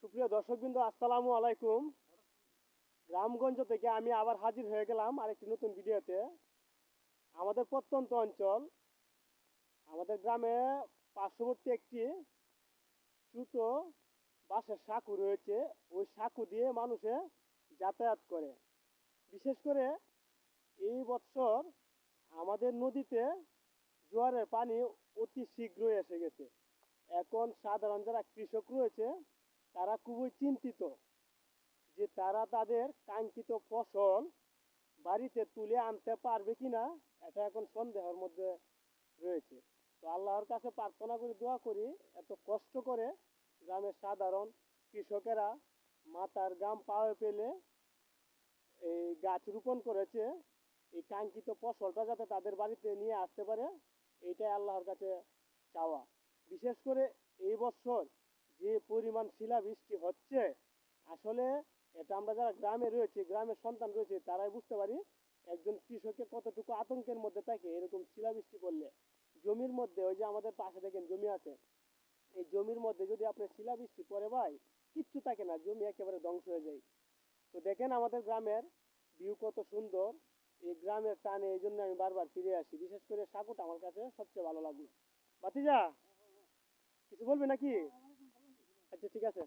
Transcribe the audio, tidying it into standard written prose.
সুপ্রিয় দর্শকবৃন্দ, আসসালামু আলাইকুম। গ্রামগঞ্জ থেকে আমি আবার হাজির হয়ে গেলাম আরেকটি নতুন ভিডিওতে। আমাদের প্রত্যন্ত অঞ্চল, আমাদের গ্রামে পার্শ্ববর্তী একটি ছোট বাঁশের সাঁকো রয়েছে। ওই সাঁকো দিয়ে মানুষে যাতায়াত করে। বিশেষ করে এই বছর আমাদের নদীতে জোয়ারের পানি অতি শীঘ্রই এসে গেছে। এখন সাধারণ যারা কৃষক রয়েছে তারা খুবই চিন্তিত যে তারা তাদের কাঙ্ক্ষিত ফসল বাড়িতে তুলে আনতে পারবে কিনা, এটা এখন সন্দেহের মধ্যে রয়েছে। তো আল্লাহর কাছে প্রার্থনা করি, দোয়া করি, এত কষ্ট করে গ্রামের সাধারণ কৃষকেরা মাথার ঘাম পায়ে পেলে এই গাছ রোপণ করেছে, এই কাঙ্ক্ষিত ফসলটা যাতে তাদের বাড়িতে নিয়ে আসতে পারে, এইটাই আল্লাহর কাছে চাওয়া। বিশেষ করে এই বছর যে পরিমাণ শিলাবৃষ্টি হচ্ছে, আসলে এটা আমরা যারা গ্রামে রয়েছে, গ্রামের সন্তান রয়েছে, তারাই বুঝতে পারি একজন কৃষকের কতটুকু আতঙ্কের মধ্যে থাকে এরকম শিলাবৃষ্টি পড়লে। জমির মধ্যে, ওই যে আমাদের পাশে দেখেন জমি আছে, এই জমির মধ্যে যদি আপনার শিলাবৃষ্টি পড়ে ভাই, কিচ্ছু থাকে না, জমি একেবারে ধ্বংস হয়ে যায়। তো দেখেন আমাদের গ্রামের ভিউ কত সুন্দর। এই গ্রামের টানে এই জন্য আমি বারবার ফিরে আসি। বিশেষ করে সাঁকোটা আমার কাছে সবচেয়ে ভালো লাগলো। ভাতিজা, কিছু বলবে নাকি? আচ্ছা, ঠিক আছে।